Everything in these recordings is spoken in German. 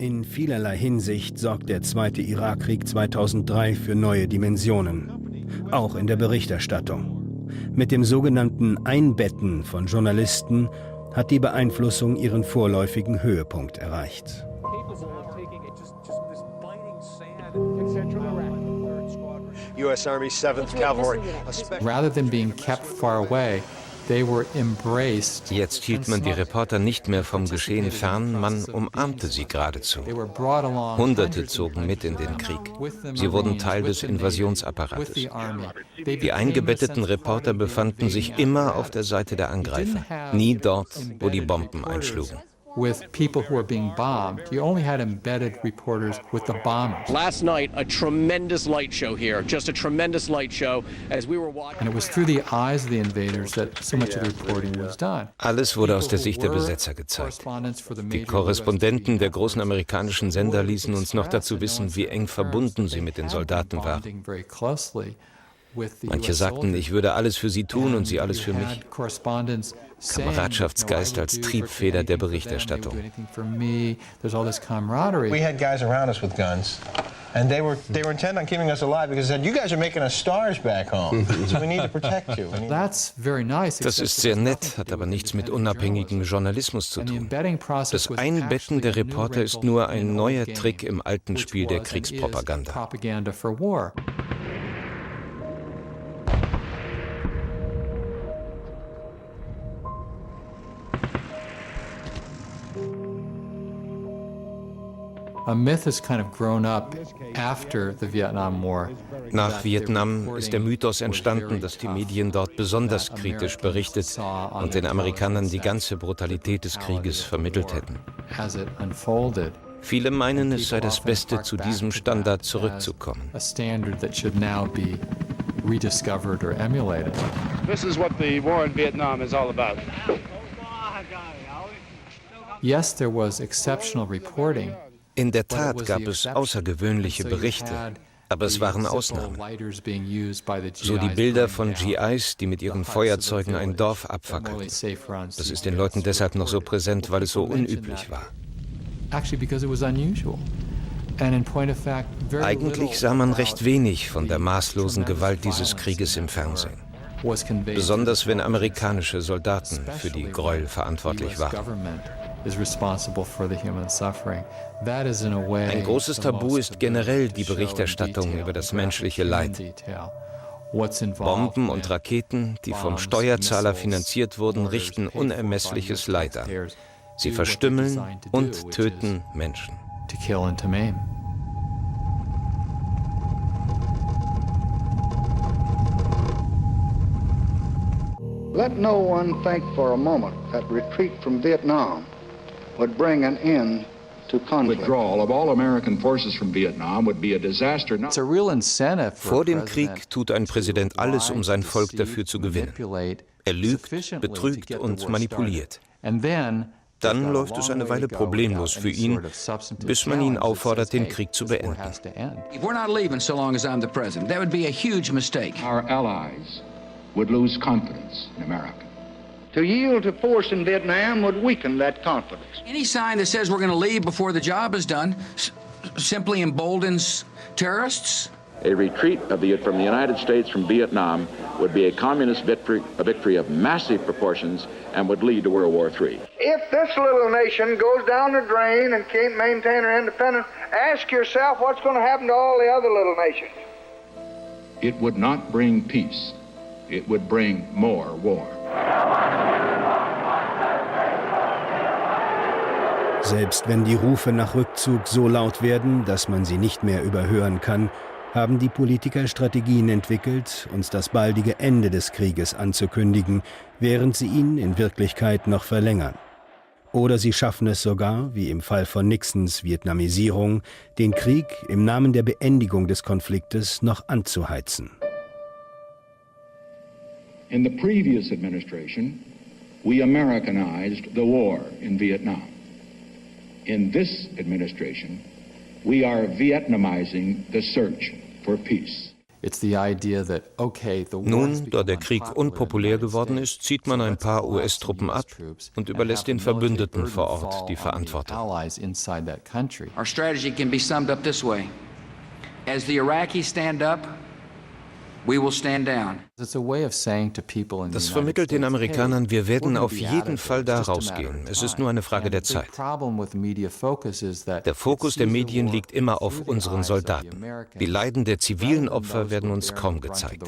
In vielerlei Hinsicht sorgt der Zweite Irakkrieg 2003 für neue Dimensionen, auch in der Berichterstattung. Mit dem sogenannten Einbetten von Journalisten hat die Beeinflussung ihren vorläufigen Höhepunkt erreicht. US Army 7th Cavalry. Rather than being kept far away, they were embraced. Jetzt hielt man die Reporter nicht mehr vom Geschehen fern, man umarmte sie geradezu. Hunderte zogen mit in den Krieg. Sie wurden Teil des Invasionsapparates. Die eingebetteten Reporter befanden sich immer auf der Seite der Angreifer, nie dort, wo die Bomben einschlugen. With people who were being bombed. You only had embedded reporters with the bombers. Last night, a tremendous light show here, just a tremendous light show as we were watching. And it was through the eyes of the invaders that so much of the reporting was done. Alles wurde aus der Sicht der Besetzer gezeigt. Die Korrespondenten der großen amerikanischen Sender ließen uns noch dazu wissen, wie eng verbunden sie mit den Soldaten waren. Manche sagten, ich würde alles für sie tun und sie alles für mich. Kameradschaftsgeist als Triebfeder der Berichterstattung. We had guys around us with guns, and they were intent on keeping us alive because they said, "You guys are making us stars back home, so we need to protect you." Das ist sehr nett, hat aber nichts mit unabhängigem Journalismus zu tun. Das Einbetten der Reporter ist nur ein neuer Trick im alten Spiel der Kriegspropaganda. A myth has kind of grown up after the Vietnam War. Nach Vietnam ist der Mythos entstanden, dass die Medien dort besonders kritisch berichtet und den Amerikanern die ganze Brutalität des Krieges vermittelt hätten. Viele meinen, es sei das Beste, zu diesem Standard zurückzukommen. A standard that should now be rediscovered or emulated. This is what the war in Vietnam is all about. Yes, there was exceptional reporting. In der Tat gab es außergewöhnliche Berichte, aber es waren Ausnahmen. So die Bilder von GIs, die mit ihren Feuerzeugen ein Dorf abfackelten. Das ist den Leuten deshalb noch so präsent, weil es so unüblich war. Eigentlich sah man recht wenig von der maßlosen Gewalt dieses Krieges im Fernsehen. Besonders wenn amerikanische Soldaten für die Gräuel verantwortlich waren. Ein großes Tabu ist generell die Berichterstattung über das menschliche Leid. Bomben und Raketen, die vom Steuerzahler finanziert wurden, richten unermessliches Leid an. Sie verstümmeln und töten Menschen. Let no one think for a moment that retreat from Vietnam would bring an end to conflict. Withdrawal of all American forces from Vietnam would be a disaster. It's a real incentive for Vor dem Krieg tut ein Präsident alles, um sein Volk dafür zu gewinnen. Er lügt, betrügt und manipuliert. Dann läuft es eine Weile problemlos für ihn, bis man ihn auffordert, den Krieg zu beenden. We're not leaving so long as I'm the president. That would be a huge mistake. Our allies would lose confidence in America. To yield to force in Vietnam would weaken that confidence. Any sign that says we're going to leave before the job is done simply emboldens terrorists. A retreat from the United States from Vietnam would be a communist victory of massive proportions and would lead to World War III. If this little nation goes down the drain and can't maintain her independence, ask yourself what's going to happen to all the other little nations. It would not bring peace. It would bring more war. Selbst wenn die Rufe nach Rückzug so laut werden, dass man sie nicht mehr überhören kann, haben die Politiker Strategien entwickelt, uns das baldige Ende des Krieges anzukündigen, während sie ihn in Wirklichkeit noch verlängern. Oder sie schaffen es sogar, wie im Fall von Nixons Vietnamisierung, den Krieg im Namen der Beendigung des Konfliktes noch anzuheizen. In the previous administration, we Americanized the war in Vietnam. In this administration, we are Vietnamizing the search for peace. Nun, da der Krieg unpopulär geworden ist, zieht man ein paar US-Truppen ab und überlässt den Verbündeten vor Ort die Verantwortung. Our strategy can be summed up this way. As the Iraqis stand up, we will stand down. Das vermittelt den Amerikanern, wir werden auf jeden Fall da rausgehen. Es ist nur eine Frage der Zeit. Der Fokus der Medien liegt immer auf unseren Soldaten. Die Leiden der zivilen Opfer werden uns kaum gezeigt.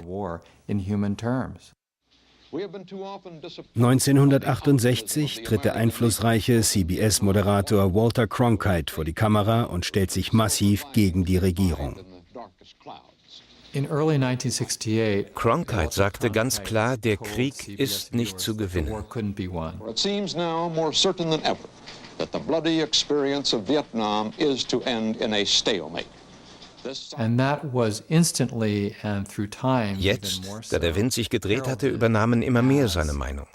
1968 tritt der einflussreiche CBS-Moderator Walter Cronkite vor die Kamera und stellt sich massiv gegen die Regierung. Cronkite sagte ganz klar, der Krieg ist nicht zu gewinnen. It seems now more certain than ever that the bloody experience of Vietnam is to end in a stalemate. Jetzt, da der Wind sich gedreht hatte, übernahmen immer mehr seine Meinung.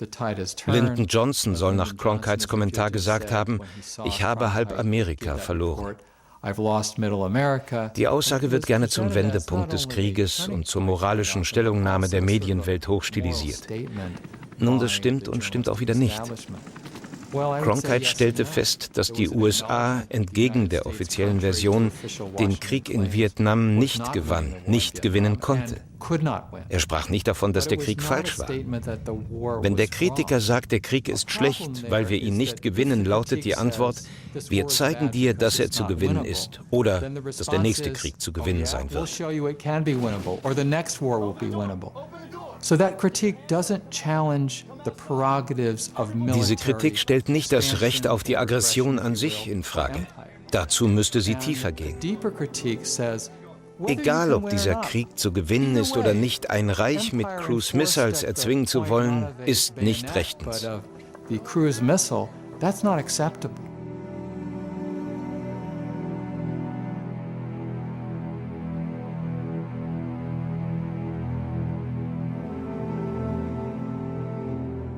Lyndon Johnson soll nach Cronkites Kommentar gesagt haben, ich habe halb Amerika verloren. Die Aussage wird gerne zum Wendepunkt des Krieges und zur moralischen Stellungnahme der Medienwelt hochstilisiert. Nun, das stimmt und stimmt auch wieder nicht. Cronkite stellte fest, dass die USA entgegen der offiziellen Version den Krieg in Vietnam nicht gewann, nicht gewinnen konnte. Er sprach nicht davon, dass der Krieg falsch war. Wenn der Kritiker sagt, der Krieg ist schlecht, weil wir ihn nicht gewinnen, lautet die Antwort, wir zeigen dir, dass er zu gewinnen ist oder dass der nächste Krieg zu gewinnen sein wird. Diese Kritik stellt nicht das Recht auf die Aggression an sich in Frage. Dazu müsste sie tiefer gehen. Egal, ob dieser Krieg zu gewinnen ist oder nicht, ein Reich mit Cruise Missiles erzwingen zu wollen, ist nicht rechtens.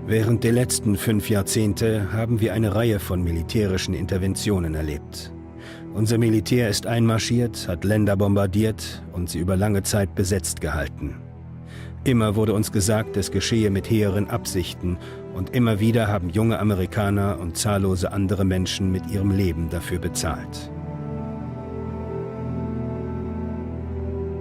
Während der letzten 5 Jahrzehnte haben wir eine Reihe von militärischen Interventionen erlebt. Unser Militär ist einmarschiert, hat Länder bombardiert und sie über lange Zeit besetzt gehalten. Immer wurde uns gesagt, es geschehe mit hehren Absichten und immer wieder haben junge Amerikaner und zahllose andere Menschen mit ihrem Leben dafür bezahlt.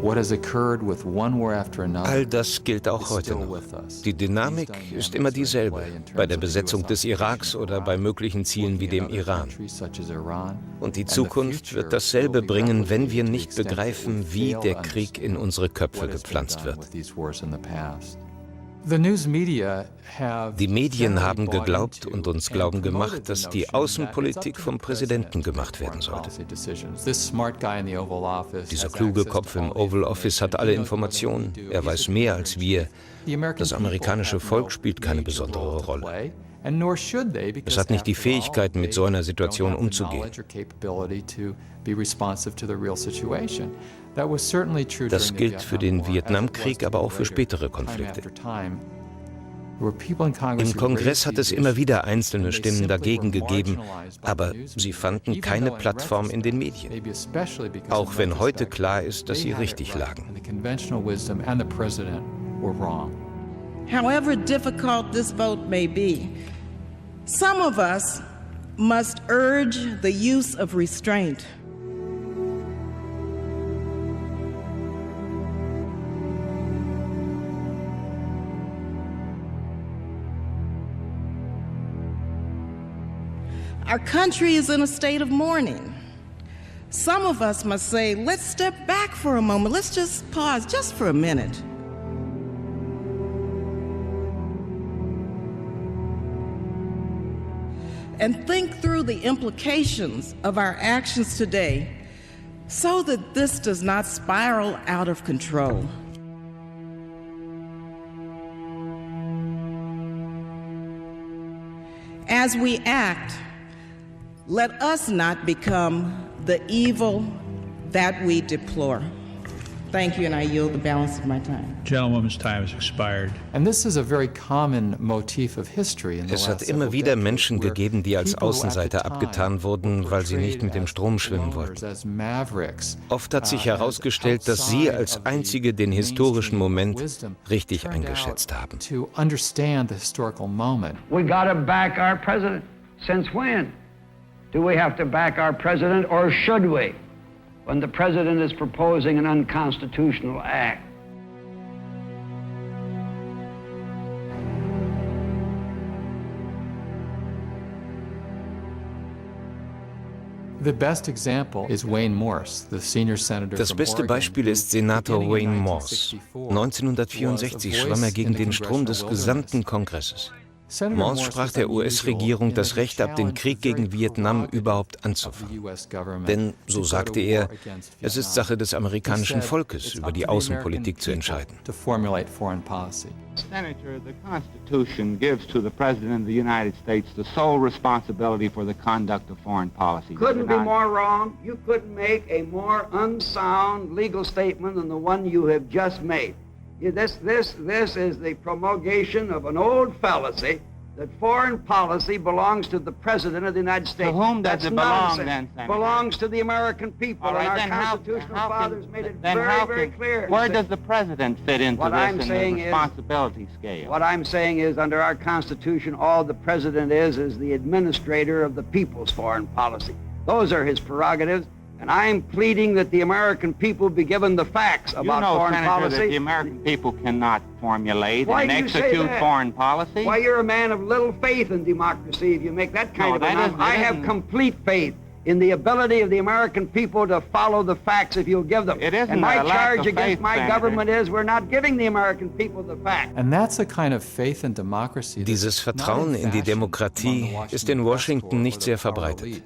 All das gilt auch heute noch. Die Dynamik ist immer dieselbe, bei der Besetzung des Iraks oder bei möglichen Zielen wie dem Iran. Und die Zukunft wird dasselbe bringen, wenn wir nicht begreifen, wie der Krieg in unsere Köpfe gepflanzt wird. Die Medien haben geglaubt und uns glauben gemacht, dass die Außenpolitik vom Präsidenten gemacht werden sollte. Dieser kluge Kopf im Oval Office hat alle Informationen. Er weiß mehr als wir. Das amerikanische Volk spielt keine besondere Rolle. Es hat nicht die Fähigkeit, mit so einer Situation umzugehen. Das gilt für den Vietnamkrieg, aber auch für spätere Konflikte. Im Kongress hat es immer wieder einzelne Stimmen dagegen gegeben, aber sie fanden keine Plattform in den Medien. Auch wenn heute klar ist, dass sie richtig lagen. However difficult this vote may be, some of us must urge the use of restraint. Our country is in a state of mourning. Some of us must say, let's step back for a moment. Let's just pause just for a minute. And think through the implications of our actions today so that this does not spiral out of control. As we act, let us not become the evil that we deplore. Thank you, and I yield the balance of my time. Gentlewoman's time has expired. And this is a very common motif of history in the Es last hat immer wieder several Menschen decades, gegeben, die als where people Außenseiter at the time abgetan wurden, weil sie nicht mit dem Strom schwimmen wollten. as mavericks, Oft hat sich herausgestellt, dass sie als Einzige den historischen Moment richtig eingeschätzt haben. to understand the historical moment. We got to back our president. Since when? Do we have to back our president, or should we? When the president is proposing an unconstitutional act. The best example is Wayne Morse, the senior senator Das from beste Oregon, Beispiel ist Senator Wayne Morse. 1964 schwamm er gegen den Strom des gesamten Kongresses. Morse sprach der US-Regierung das Recht ab, den Krieg gegen Vietnam überhaupt anzufangen. Denn, so sagte er, es ist Sache des amerikanischen Volkes, über die Außenpolitik zu entscheiden. Senator, the Constitution gives to the President of the United States the sole responsibility for the conduct of foreign policy. Couldn't be more wrong. You couldn't make a more unsound legal statement than the one you have just made. This is the promulgation of an old fallacy that foreign policy belongs to the President of the United States. To whom does it belong then, Senator? Belongs to the American people. All right, and our constitutional fathers made it very clear. Where does the President fit into this in the responsibility scale? What I'm saying is, under our Constitution, all the President is the administrator of the people's foreign policy. Those are his prerogatives. And I'm pleading that the American people be given the facts about foreign Senator, policy. That the American people cannot formulate and execute foreign policy? Why, you're a man of little faith in democracy if you make that kind of announcement. I have complete faith in the ability of the American people to follow the facts if you'll give them. It isn't and my a lack charge of against faith, my Senator. government is we're not giving the American people the facts. And that's a kind of faith in democracy. Dieses Vertrauen in die Demokratie ist in Washington nicht sehr verbreitet.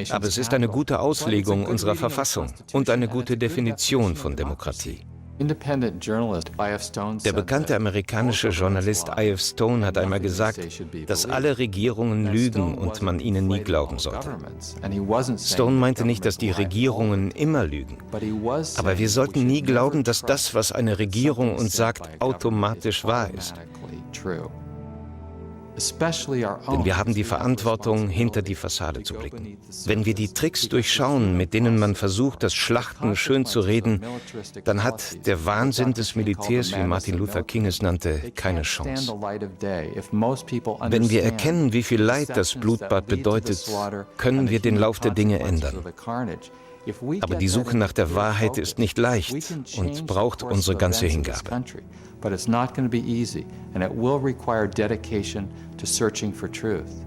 Aber es ist eine gute Auslegung unserer Verfassung und eine gute Definition von Demokratie. Der bekannte amerikanische Journalist I.F. Stone hat einmal gesagt, dass alle Regierungen lügen und man ihnen nie glauben sollte. Stone meinte nicht, dass die Regierungen immer lügen. Aber wir sollten nie glauben, dass das, was eine Regierung uns sagt, automatisch wahr ist. Denn wir haben die Verantwortung, hinter die Fassade zu blicken. Wenn wir die Tricks durchschauen, mit denen man versucht, das Schlachten schön zu reden, dann hat der Wahnsinn des Militärs, wie Martin Luther King es nannte, keine Chance. Wenn wir erkennen, wie viel Leid das Blutbad bedeutet, können wir den Lauf der Dinge ändern. Aber die Suche nach der Wahrheit ist nicht leicht und braucht unsere ganze Hingabe. But it's not going to be easy, and it will require dedication to searching for truth.